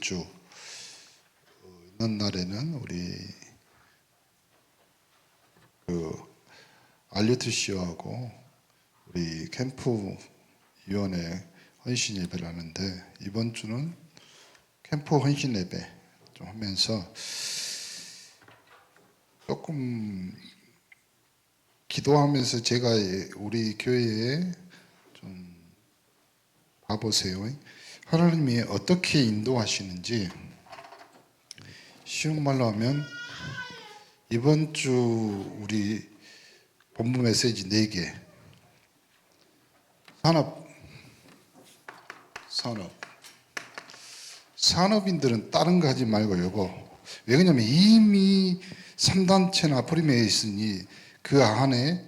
주 있는 날에는 우리 RUTC하고 우리 캠프 위원회 헌신 예배를 하는데, 이번 주는 캠프 헌신 예배 좀 하면서 조금 기도하면서 제가 우리 교회에 좀 봐보세요. 하나님이 어떻게 인도하시는지. 쉬운 말로 하면 이번 주 우리 본부 메시지 4개. 산업인들은 다른 거 하지 말고 요거. 왜 그러냐면 이미 3단체나 프리메에 있으니 그 안에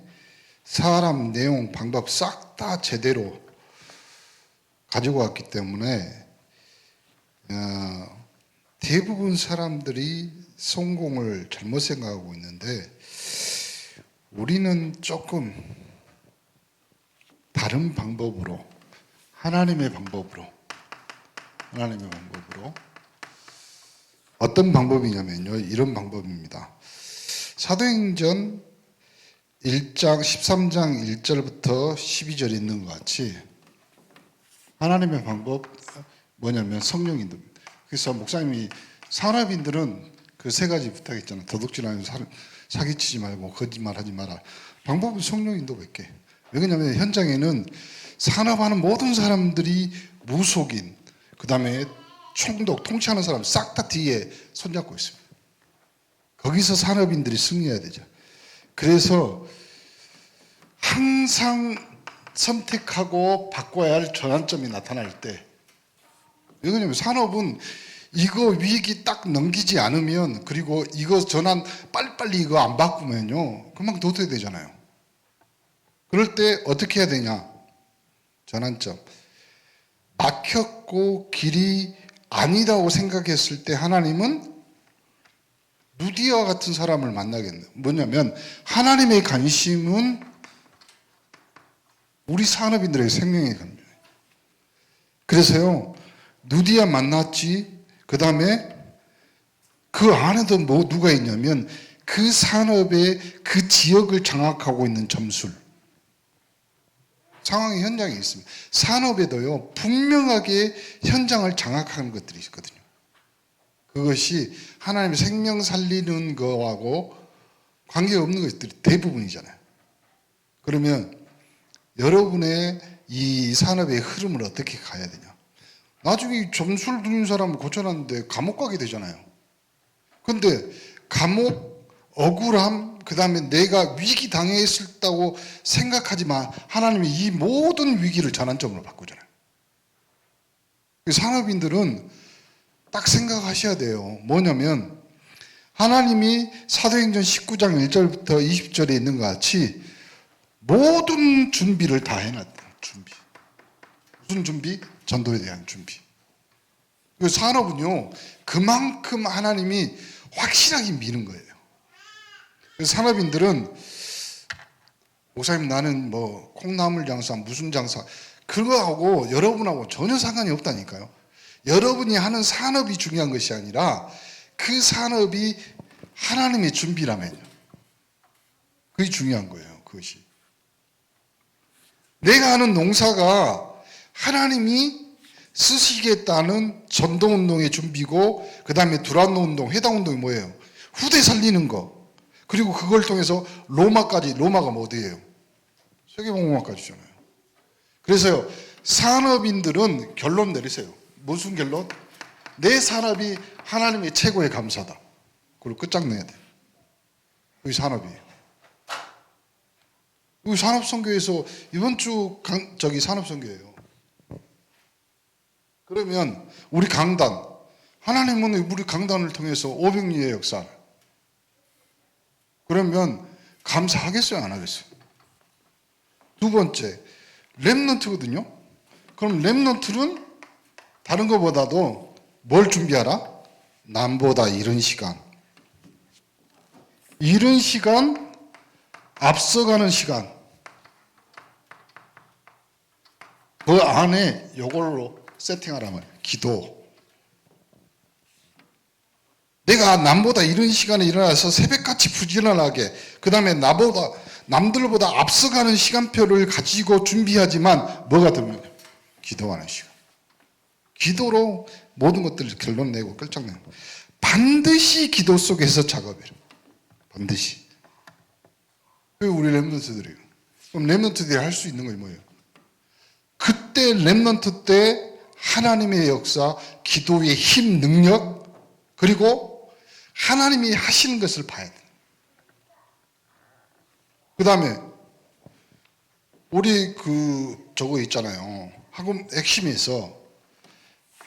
사람, 내용, 방법 싹 다 제대로 가지고 왔기 때문에 대부분 사람들이 성공을 잘못 생각하고 있는데, 우리는 조금 다른 방법으로, 하나님의 방법으로 어떤 방법이냐면요, 이런 방법입니다. 사도행전 1장 13장 1절부터 12절에 있는 것 같이 하나님의 방법 뭐냐면 성령인도입니다. 그래서 목사님이 산업인들은 그 3가지 부탁했잖아. 도둑질하면서 사기치지 말고 거짓말하지 마라. 방법은 성령인도 100개. 왜냐하면 현장에는 산업하는 모든 사람들이 무속인, 그 다음에 총독, 통치하는 사람 싹 다 뒤에 손잡고 있습니다. 거기서 산업인들이 승리해야 되죠. 그래서 항상 선택하고 바꿔야 할 전환점이 나타날 때, 왜냐하면 산업은 이거 위기 딱 넘기지 않으면, 그리고 이거 전환 빨리빨리 이거 안 바꾸면요 금방 도태야 되잖아요. 그럴 때 어떻게 해야 되냐? 전환점. 막혔고 길이 아니라고 생각했을 때 하나님은 누디와 같은 사람을 만나겠네요. 뭐냐면 하나님의 관심은 우리 산업인들의 생명의 관심이에요. 그래서요, 누디아 만났지. 그 다음에 그 안에도 누가 있냐면 그 산업의 그 지역을 장악하고 있는 점술, 상황이 현장에 있습니다. 산업에도요 분명하게 현장을 장악하는 것들이 있거든요. 그것이 하나님의 생명 살리는 거하고 관계없는 것들이 대부분이잖아요. 그러면 여러분의 이 산업의 흐름을 어떻게 가야 되냐? 나중에 점술 두는 사람을 고쳐놨는데 감옥 가게 되잖아요. 근데 감옥, 억울함, 그 다음에 내가 위기 당했다고 생각하지만 하나님이 이 모든 위기를 전환점으로 바꾸잖아요. 산업인들은 딱 생각하셔야 돼요. 뭐냐면 하나님이 사도행전 19장 1절부터 20절에 있는 것 같이 모든 준비를 다 해놨다. 준비. 무슨 준비? 전도에 대한 준비. 그 산업은요 그만큼 하나님이 확실하게 미는 거예요. 산업인들은 목사님 나는 뭐 콩나물 장사, 무슨 장사, 그거하고 여러분하고 전혀 상관이 없다니까요. 여러분이 하는 산업이 중요한 것이 아니라 그 산업이 하나님의 준비라면요, 그게 중요한 거예요. 그것이 내가 하는 농사가 하나님이 쓰시겠다는 전도운동의 준비고, 그 다음에 두란노운동, 회당운동이 뭐예요? 후대 살리는 거. 그리고 그걸 통해서 로마까지, 로마가 뭐 어디예요? 세계복음화까지잖아요. 그래서요 산업인들은 결론 내리세요. 무슨 결론? 내 산업이 하나님의 최고의 감사다. 그리고 끝장내야 돼. 그게 산업이에요. 우리 산업선교에서 이번 주 산업선교예요. 그러면 우리 강단, 하나님은 우리 강단을 통해서 500리의 역사를, 그러면 감사하겠어요, 안 하겠어요? 두 번째, 렘넌트거든요. 그럼 렘넌트는 다른 것보다도 뭘 준비하라? 남보다 이른 시간, 앞서가는 시간, 그 안에 이걸로 세팅하라면 기도, 내가 남보다 이런 시간에 일어나서 새벽같이 부지런하게, 그 다음에 남들보다 앞서가는 시간표를 가지고 준비하지만 뭐가 되면 기도하는 시간. 기도로 모든 것들을 결론 내고 결정내고, 반드시 기도 속에서 작업해요. 반드시. 그 우리 렘넌트들이에요. 그럼 렘넌트들이 할 수 있는 건 뭐예요? 그때 렘넌트 때 하나님의 역사, 기도의 힘, 능력, 그리고 하나님이 하시는 것을 봐야 돼요. 그 다음에 우리 저거 있잖아요. 학원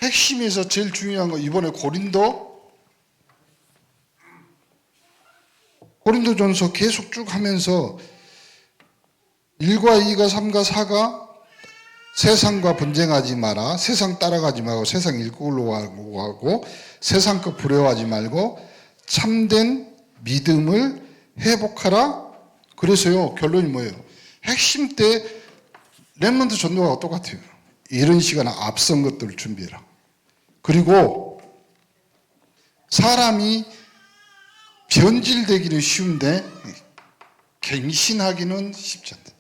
핵심에서 제일 중요한 거, 이번에 고린도전서 계속 쭉 하면서 1과 2과 3과 4가 세상과 분쟁하지 마라, 세상 따라가지 말고 세상 일꼴로 하고 세상 것 부러워하지 말고 참된 믿음을 회복하라. 그래서요, 결론이 뭐예요? 핵심 때 렘넌트 전도가 똑같아요. 이런 시간에 앞선 것들을 준비해라. 그리고 사람이 변질되기는 쉬운데 갱신하기는 쉽지 않다.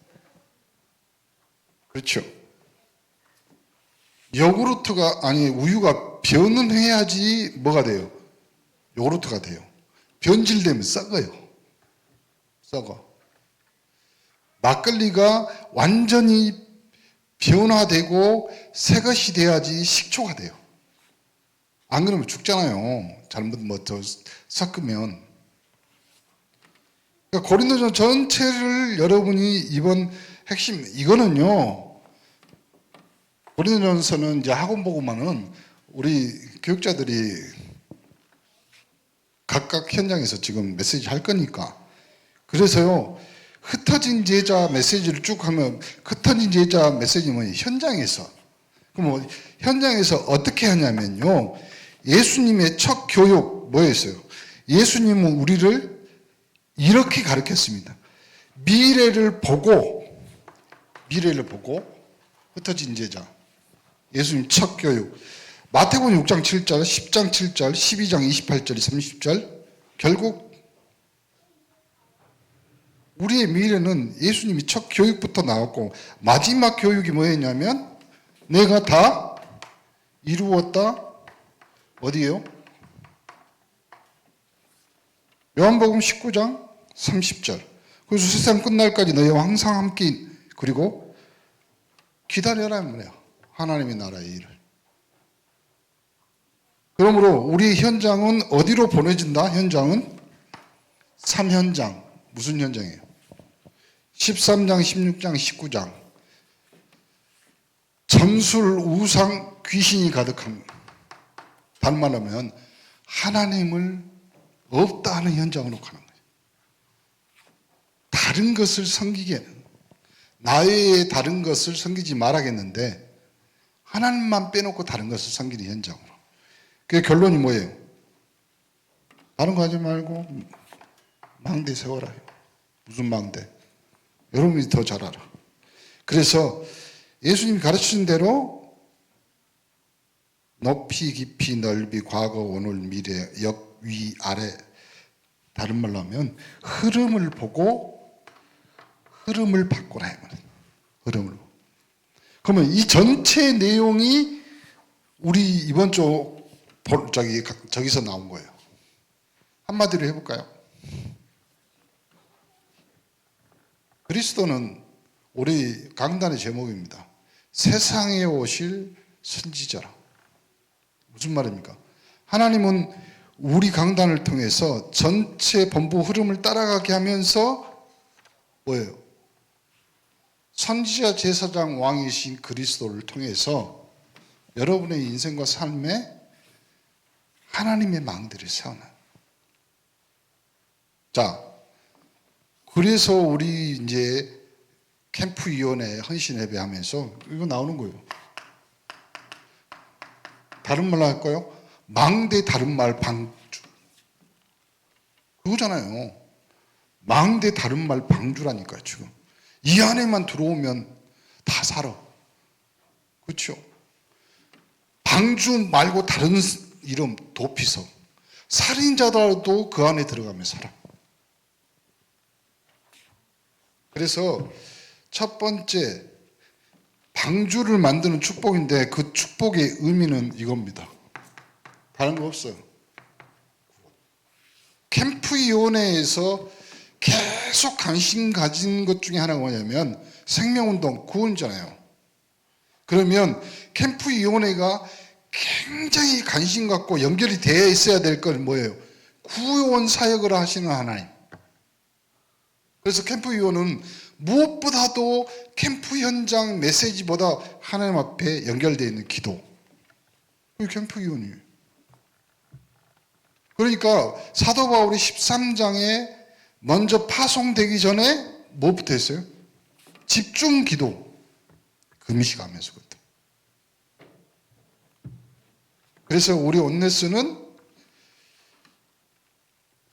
그렇죠? 우유가 변해야지 뭐가 돼요? 요구르트가 돼요. 변질되면 썩어요. 썩어. 막걸리가 완전히 변화되고 새것이 돼야지 식초가 돼요. 안 그러면 죽잖아요. 잘못 더 섞으면. 그러니까 고린도전 전체를 여러분이 이번 핵심, 이거는요, 고린도전서는 이제 학원 보고만은 우리 교육자들이 각각 현장에서 지금 메시지 할 거니까. 그래서요, 흩어진 제자 메시지를 쭉 하면, 흩어진 제자 메시지는 현장에서. 그럼 현장에서 어떻게 하냐면요, 예수님의 첫 교육 뭐였어요? 예수님은 우리를 이렇게 가르쳤습니다. 미래를 보고 흩어진 제자. 예수님 첫 교육. 마태복음 6장 7절, 10장 7절, 12장 28절, 30절. 결국 우리의 미래는 예수님이 첫 교육부터 나왔고, 마지막 교육이 뭐였냐면 내가 다 이루었다. 어디예요? 요한복음 19장 30절. 그래서 세상 끝날까지 너희와 항상 함께, 그리고 기다려라 말이에요. 하나님의 나라의 일을. 그러므로 우리 현장은 어디로 보내진다? 현장은 3현장. 무슨 현장이에요? 13장, 16장, 19장. 점술, 우상, 귀신이 가득한, 다른 말로 하면 하나님을 없다 하는 현장으로 가는 거예요. 다른 것을 섬기게, 나의 다른 것을 섬기지 말아야겠는데 하나님만 빼놓고 다른 것을 섬기는 현장으로. 그 결론이 뭐예요? 다른 거 하지 말고 망대 세워라. 무슨 망대? 여러분이 더 잘 알아. 그래서 예수님이 가르치신 대로 높이, 깊이, 넓이, 과거, 오늘, 미래, 옆, 위, 아래, 다른 말로 하면 흐름을 보고 흐름을 바꾸라. 흐름을. 그러면 이 전체 내용이 우리 이번 주 저기서 나온 거예요. 한마디로 해볼까요? 그리스도는 우리 강단의 제목입니다. 세상에 오실 선지자라. 무슨 말입니까? 하나님은 우리 강단을 통해서 전체 본부 흐름을 따라가게 하면서 뭐예요? 선지자, 제사장, 왕이신 그리스도를 통해서 여러분의 인생과 삶에 하나님의 망대를 세워놔요. 자, 그래서 우리 이제 캠프위원회 헌신 예배하면서 이거 나오는 거예요. 다른 말로 할까요? 망대 다른 말 방주. 그거잖아요. 망대 다른 말 방주라니까요, 지금. 이 안에만 들어오면 다 살아. 그렇죠? 방주 말고 다른 이름 도피성. 살인자더라도 그 안에 들어가면 살아. 그래서 첫 번째 방주를 만드는 축복인데 그 축복의 의미는 이겁니다. 다른 거 없어요. 캠프위원회에서 계속 관심 가진 것 중에 하나가 뭐냐면 생명운동, 구원이잖아요. 그러면 캠프위원회가 굉장히 관심 갖고 연결이 되어 있어야 될 건 뭐예요? 구원 사역을 하시는 하나님. 그래서 캠프위원은 무엇보다도 캠프 현장 메시지보다 하나님 앞에 연결되어 있는 기도. 그게 캠프위원이에요. 그러니까 사도 바울이 13장에 먼저 파송되기 전에 뭐부터 했어요? 집중 기도. 금식하면서 그때. 그래서 우리 온네스는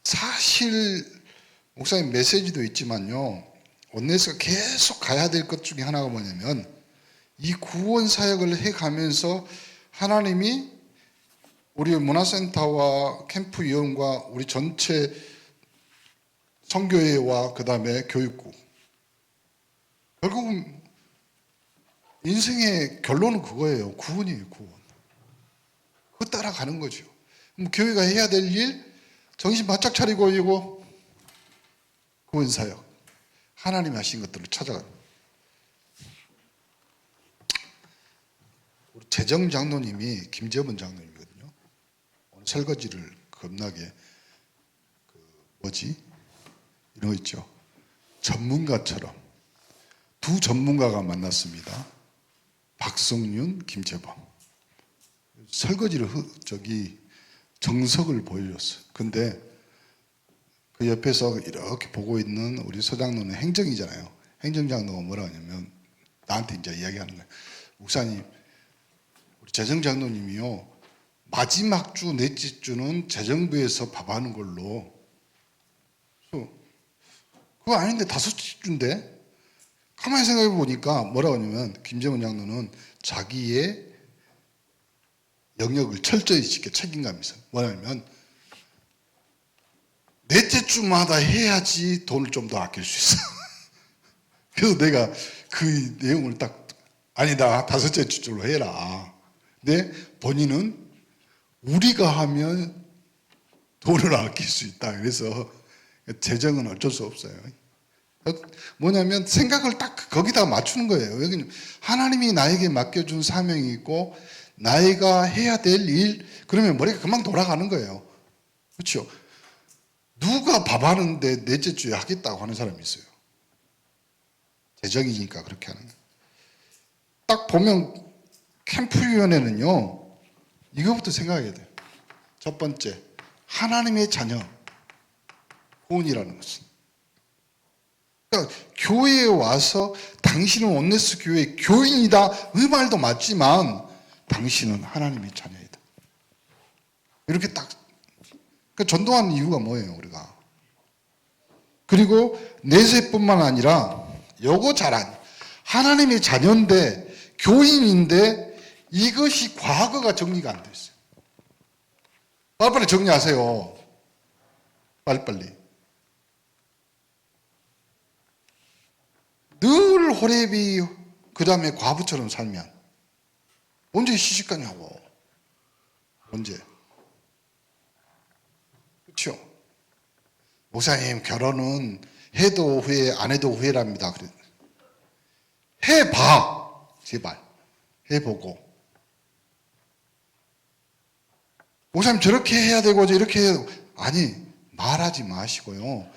사실 목사님 메시지도 있지만요. 온네스가 계속 가야 될 것 중에 하나가 뭐냐면 이 구원 사역을 해가면서 하나님이 우리 문화센터와 캠프 위원과 우리 전체 선교회와 그 다음에 교육국 결국은 인생의 결론은 그거예요. 구원이에요. 구원. 그거 따라가는 거죠. 그럼 교회가 해야 될 일 정신 바짝 차리고 이거 구원 사역 하나님이 하신 것들을 찾아가는 우리 재정 장로님이 김재범 장로님이거든요. 오늘 설거지를 겁나게 이런 거 있죠. 전문가처럼 두 전문가가 만났습니다. 박성윤, 김재범. 설거지를 정석을 보여줬어요. 근데 그 옆에서 이렇게 보고 있는 우리 서장로는 행정이잖아요. 행정장로가 뭐라 하냐면 나한테 이제 이야기하는 거예요. 목사님, 우리 재정장로님이요. 마지막 주, 넷째 주는 재정부에서 밥하는 걸로. 그거 아닌데 다섯째 주인데? 가만히 생각해 보니까 뭐라고 하냐면 김재원 장로는 자기의 영역을 철저히 지켜 책임감 있어요. 뭐냐면 넷째 주마다 해야지 돈을 좀 더 아낄 수 있어. 그래서 내가 그 내용을 딱 아니다 다섯째 주로 해라. 근데 본인은 우리가 하면 돈을 아낄 수 있다. 그래서 재정은 어쩔 수 없어요. 뭐냐면 생각을 딱 거기다 맞추는 거예요. 여기는 하나님이 나에게 맡겨준 사명이 있고 나이가 해야 될 일, 그러면 머리가 금방 돌아가는 거예요. 그렇죠? 누가 밥 하는데 넷째 주에 하겠다고 하는 사람이 있어요. 재정이니까 그렇게 하는 거예요. 딱 보면 캠프위원회는요. 이거부터 생각해야 돼요. 첫 번째, 하나님의 자녀, 구원이라는 것은. 그러니까 교회에 와서 당신은 온네스 교회의 교인이다. 그 말도 맞지만 당신은 하나님의 자녀이다. 이렇게 딱 그러니까 전도하는 이유가 뭐예요, 우리가? 그리고 내세뿐만 아니라 요거 잘안 하나님의 자녀인데 교인인데 이것이 과거가 정리가 안 돼 있어요. 빨리빨리 정리하세요. 빨리빨리. 늘 호렙이 그 다음에 과부처럼 살면 언제 시집가냐고. 언제? 그렇죠? 목사님 결혼은 해도 후회 안 해도 후회랍니다. 그래. 해봐. 제발. 해보고. 목사님 저렇게 해야 되고 이렇게 해야 되고. 아니 말하지 마시고요.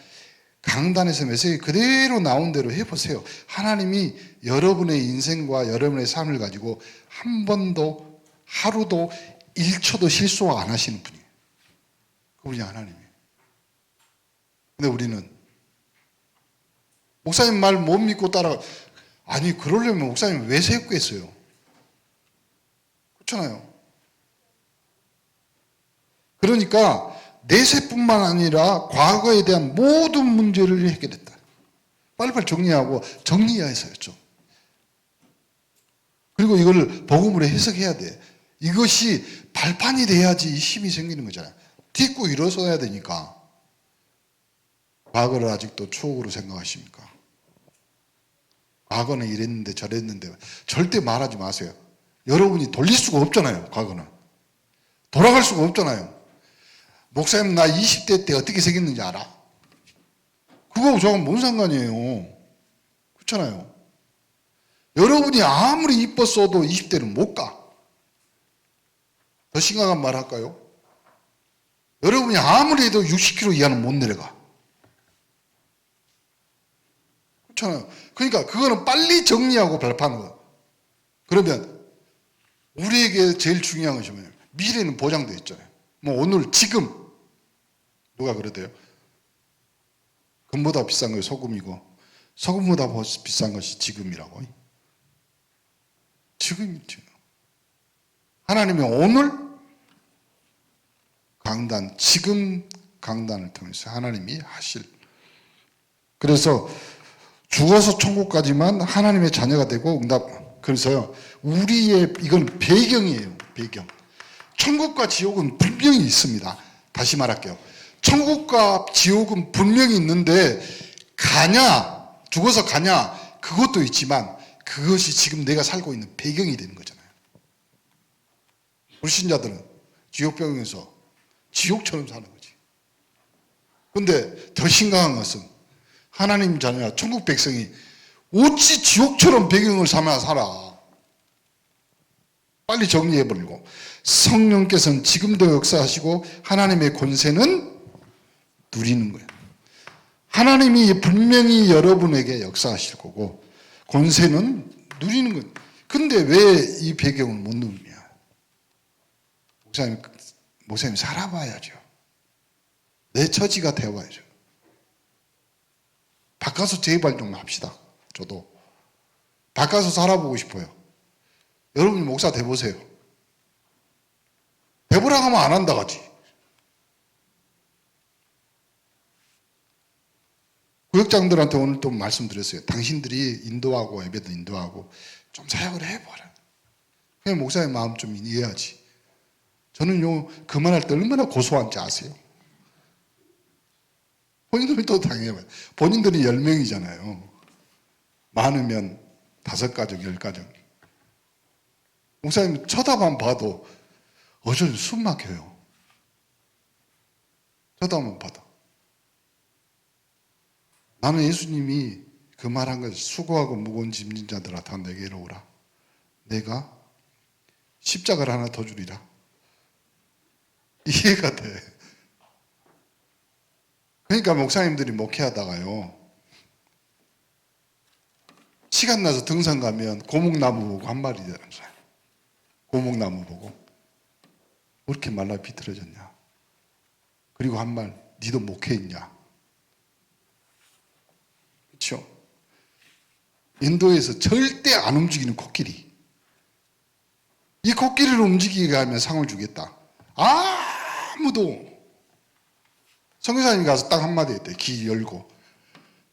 강단에서 메시지 그대로 나온 대로 해보세요. 하나님이 여러분의 인생과 여러분의 삶을 가지고 한 번도 하루도 1초도 실수 안 하시는 분이에요. 그분이 하나님이에요. 근데 우리는 목사님 말 못 믿고 따라가. 아니 그러려면 목사님 왜 세웠겠어요? 그렇잖아요. 그러니까 내세뿐만 아니라 과거에 대한 모든 문제를 해결했다. 빨리빨리 정리하고 정리해서요 좀. 그리고 이걸 복음으로 해석해야 돼. 이것이 발판이 돼야지 힘이 생기는 거잖아요. 딛고 일어서야 되니까 과거를 아직도 추억으로 생각하십니까? 과거는 이랬는데 저랬는데 절대 말하지 마세요. 여러분이 돌릴 수가 없잖아요. 과거는 돌아갈 수가 없잖아요. 목사님 나 20대 때 어떻게 생겼는지 알아? 그거하고 저하고 뭔 상관이에요. 그렇잖아요. 여러분이 아무리 이뻤어도 20대는 못 가. 더 심각한 말 할까요? 여러분이 아무리 해도 60kg 이하는 못 내려가. 그렇잖아요. 그러니까 그거는 빨리 정리하고 발표하는 거예요. 그러면 우리에게 제일 중요한 것이 뭐냐면 미래는 보장되어 있잖아요. 뭐 오늘 지금 누가 그러대요? 금보다 비싼 게 소금이고 소금보다 비싼 것이 지금이라고. 지금이죠. 하나님이 오늘 강단, 지금 강단을 통해서 하나님이 하실. 그래서 죽어서 천국까지만 하나님의 자녀가 되고 응답. 그래서요, 우리의 이건 배경이에요. 배경. 천국과 지옥은 분명히 있습니다. 다시 말할게요. 천국과 지옥은 분명히 있는데 가냐, 죽어서 가냐, 그것도 있지만 그것이 지금 내가 살고 있는 배경이 되는 거잖아요. 불신자들은 지옥병에서 지옥처럼 사는 거지. 그런데 더 심각한 것은 하나님 자녀야 천국 백성이 어찌 지옥처럼 배경을 삼아 살아. 빨리 정리해버리고 성령께서는 지금도 역사하시고 하나님의 권세는 누리는 거예요. 하나님이 분명히 여러분에게 역사하실 거고 권세는 누리는 거예요. 근데 왜 이 배경을 못 누리냐? 목사님 살아봐야죠. 내 처지가 되어봐야죠. 바꿔서 제발 좀 합시다. 저도 바꿔서 살아보고 싶어요. 여러분이 목사 돼보세요. 돼보라고 하면 안 한다 가지. 구역장들한테 오늘 또 말씀드렸어요. 당신들이 인도하고 예배도 인도하고 좀 사역을 해봐라. 그냥 목사의 마음 좀 이해하지. 저는요 그만할 때 얼마나 고소한지 아세요? 본인들도 당해봐요. 본인들이 10명이잖아요. 많으면 5가정, 10가정. 목사님 쳐다만 봐도 어쩔 숨 막혀요. 쳐다만 봐도. 나는 예수님이 그 말한 것 수고하고 무거운 짐진 자들아 다 내게로 오라. 내가 십자가를 하나 더 주리라. 이해가 돼. 그러니까 목사님들이 목회하다가요 시간 나서 등산 가면 고목나무 보고 한 말이 되잖아요. 고목나무 보고 왜 이렇게 말라 비틀어졌냐. 그리고 한 말, 니도 목회했냐. 그렇죠? 인도에서 절대 안 움직이는 코끼리. 이 코끼리를 움직이게 하면 상을 주겠다. 아무도. 선교사님이 가서 딱 한마디 했대. 귀 열고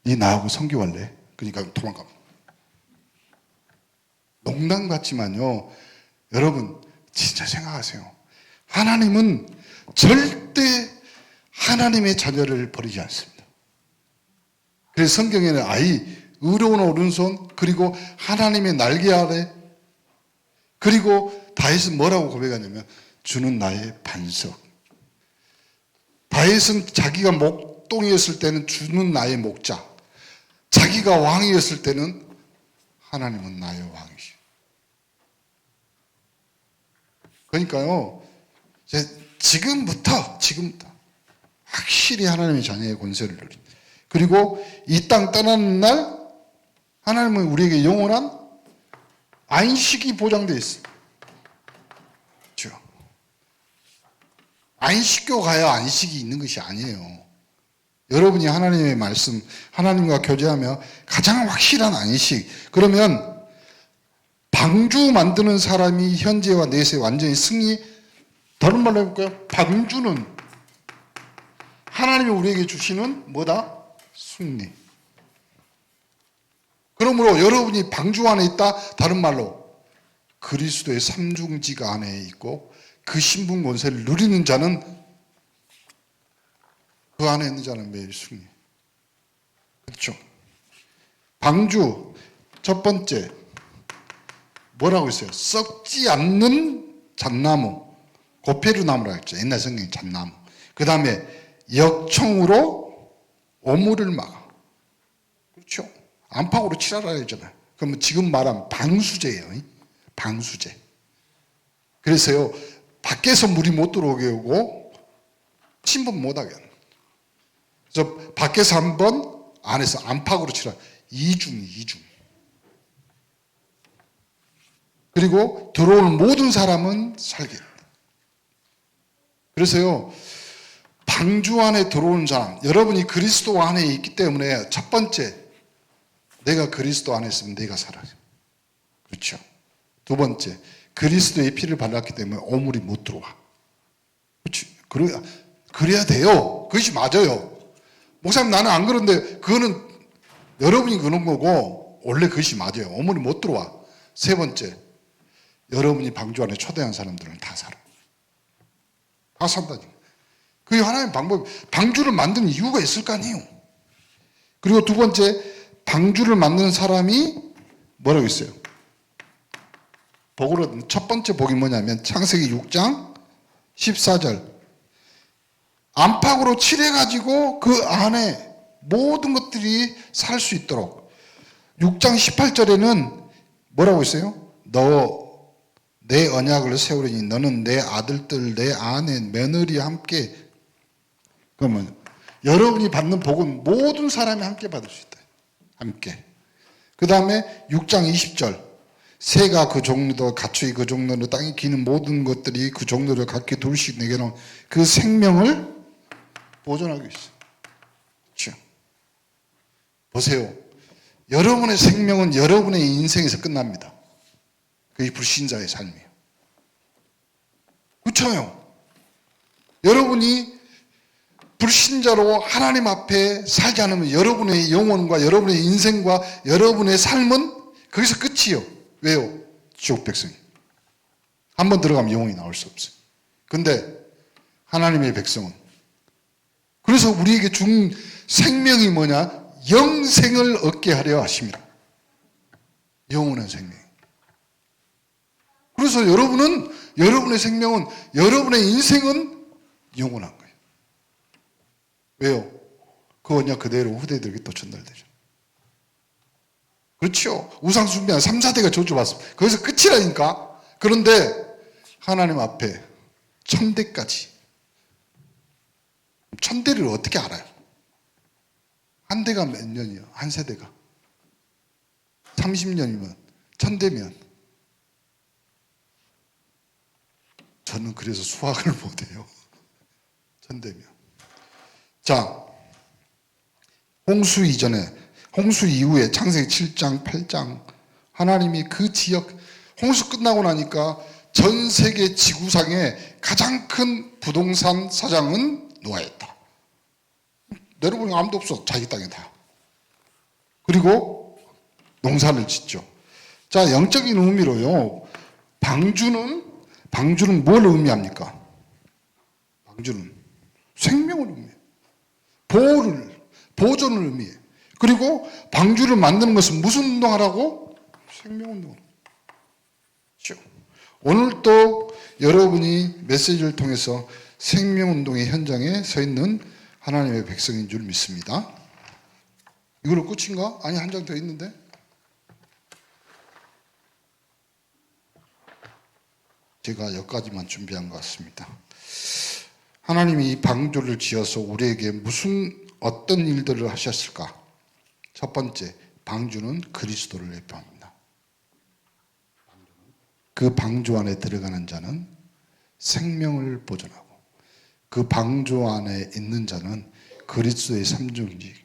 니 나하고 선교할래? 그러니까 도망가. 농담 같지만요 여러분 진짜 생각하세요. 하나님은 절대 하나님의 자녀를 버리지 않습니다. 그래서 성경에는 의로운 오른손 그리고 하나님의 날개 아래 그리고 다윗은 뭐라고 고백하냐면 주는 나의 반석. 다윗은 자기가 목동이었을 때는 주는 나의 목자. 자기가 왕이었을 때는 하나님은 나의 왕이시오. 그러니까요 지금부터 확실히 하나님의 자녀의 권세를 누린. 그리고 이 땅 떠나는 날 하나님은 우리에게 영원한 안식이 보장되어 있습니다. 그렇죠? 안식교 가야 안식이 있는 것이 아니에요. 여러분이 하나님의 말씀, 하나님과 교제하며 가장 확실한 안식. 그러면 방주 만드는 사람이 현재와 내세 완전히 승리. 다른 말로 해볼까요? 방주는 하나님이 우리에게 주시는 뭐다? 승리. 그러므로 여러분이 방주 안에 있다. 다른 말로 그리스도의 삼중지가 안에 있고 그 신분 권세를 누리는 자는 그 안에 있는 자는 매일 승리. 그렇죠? 방주 첫 번째 뭐라고 했어요? 썩지 않는 잣나무, 고페르나무라고 했죠. 옛날 성경에 잣나무. 그 다음에 역청으로 오물을 막아. 그렇죠? 안팎으로 칠하라 했잖아요. 그러면 지금 말하면 방수제예요. 방수제. 그래서요, 밖에서 물이 못 들어오게 하고 침범 못하게 하는. 그래서 밖에서 한 번, 안에서 안팎으로 칠하라. 이중. 그리고 들어오는 모든 사람은 살게. 그래서요, 방주 안에 들어오는 사람, 여러분이 그리스도 안에 있기 때문에 첫 번째, 내가 그리스도 안에 있으면 내가 살아요. 그렇죠? 두 번째, 그리스도의 피를 발랐기 때문에 오물이 못 들어와. 그렇지? 그래야 돼요. 그것이 맞아요. 목사님, 나는 안 그런데, 그거는 여러분이 그런 거고, 원래 그것이 맞아요. 오물이 못 들어와. 세 번째, 여러분이 방주 안에 초대한 사람들은 다 살아. 다 산다니까. 그게 하나의 방법. 방주를 만드는 이유가 있을 거 아니에요. 그리고 두 번째, 방주를 만드는 사람이 뭐라고 했어요? 복으로 첫 번째 복이 뭐냐면 창세기 6장 14절. 안팎으로 칠해가지고 그 안에 모든 것들이 살 수 있도록. 6장 18절에는 뭐라고 했어요? 너 내 언약을 세우리니 너는 내 아들들 내 아내 며느리 함께. 그러면 여러분이 받는 복은 모든 사람이 함께 받을 수 있다. 함께. 그 다음에 6장 20절. 새가 그 종류도 가축이 그 종류로 땅에 기는 모든 것들이 그 종류를 각기 둘씩 내게 놓은 그 생명을 보존하고 있어요. 그렇죠? 보세요. 여러분의 생명은 여러분의 인생에서 끝납니다. 그게 불신자의 삶이에요. 그렇잖아요. 여러분이 불신자로 하나님 앞에 살지 않으면 여러분의 영혼과 여러분의 인생과 여러분의 삶은 거기서 끝이에요. 왜요? 지옥 백성이. 한번 들어가면 영혼이 나올 수 없어요. 근데 하나님의 백성은 그래서 우리에게 준 생명이 뭐냐? 영생을 얻게 하려 하십니다. 영원한 생명. 그래서 여러분의 생명은, 여러분의 인생은 영원한 거예요. 왜요? 그 언약 그대로 후대들에게 또 전달되죠. 그렇죠. 우상숭배한 3, 4대가 저주받습니다. 거기서 끝이라니까. 그런데 하나님 앞에 천대까지. 천대를 어떻게 알아요? 한 대가 몇 년이요? 한 세대가. 30년이면 천대면. 저는 그래서 수학을 못해요. 천대면. 자, 홍수 이전에, 홍수 이후에 창세기 7장, 8장 하나님이 그 지역, 홍수 끝나고 나니까 전 세계 지구상의 가장 큰 부동산 사장은 노아였다. 내려보니 아무도 없어. 자기 땅에 다. 그리고 농사를 짓죠. 자, 영적인 의미로요. 방주는 뭘 의미합니까? 방주는 생명을 의미해요. 보존을 의미해요. 그리고 방주를 만드는 것은 무슨 운동하라고? 생명운동을. 그렇죠? 오늘 또 여러분이 메시지를 통해서 생명운동의 현장에 서 있는 하나님의 백성인 줄 믿습니다. 이걸로 끝인가? 아니, 한 장 더 있는데? 제가 여기까지만 준비한 것 같습니다. 하나님이 이 방주를 지어서 우리에게 어떤 일들을 하셨을까? 첫 번째, 방주는 그리스도를 대표합니다. 그 방주 안에 들어가는 자는 생명을 보존하고 그 방주 안에 있는 자는 그리스도의 삼중직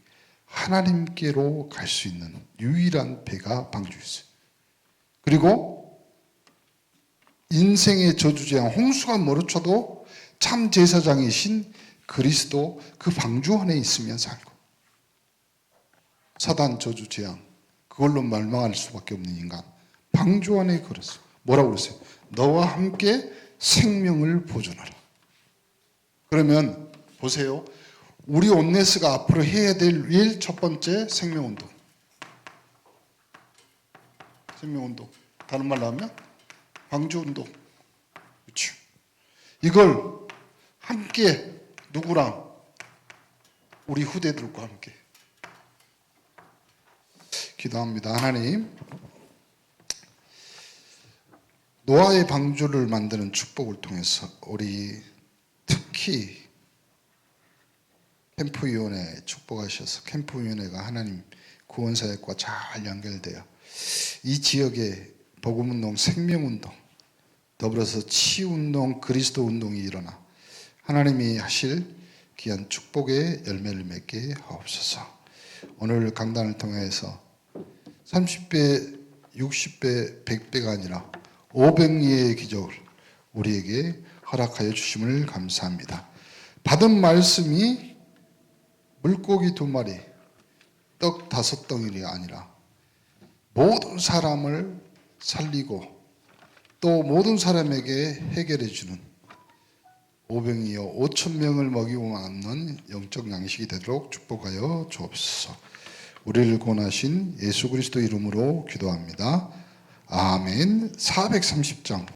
하나님께로 갈 수 있는 유일한 배가 방주였어요. 그리고 인생의 저주재앙 홍수가 몰아쳐도 참 제사장이신 그리스도 그 방주 안에 있으면 살고 사단 저주재앙 그걸로 멸망할 수밖에 없는 인간 방주 안에 걸었어요. 뭐라고 그랬어요? 너와 함께 생명을 보존하라. 그러면 보세요. 우리 온네스가 앞으로 해야 될 일 첫 번째 생명운동. 생명운동. 다른 말로 하면 광주운동. 그렇죠. 이걸 함께 누구랑? 우리 후대들과 함께 기도합니다. 하나님, 노아의 방주를 만드는 축복을 통해서 우리 특히 캠프위원회 축복하셔서 캠프위원회가 하나님 구원사역과 잘 연결되어 이 지역에 복음운동, 생명운동, 더불어서 치유운동, 그리스도운동이 일어나 하나님이 하실 귀한 축복의 열매를 맺게 하옵소서. 오늘 강단을 통해서 30배, 60배, 100배가 아니라 500리의 기적을 우리에게 허락하여 주심을 감사합니다. 받은 말씀이 물고기 2마리, 떡 5덩이가 아니라 모든 사람을 살리고 또 모든 사람에게 해결해 주는 500이요 5,000명을 먹이고 남는 영적 양식이 되도록 축복하여 주옵소서. 우리를 구원하신 예수 그리스도 이름으로 기도합니다. 아멘. 430장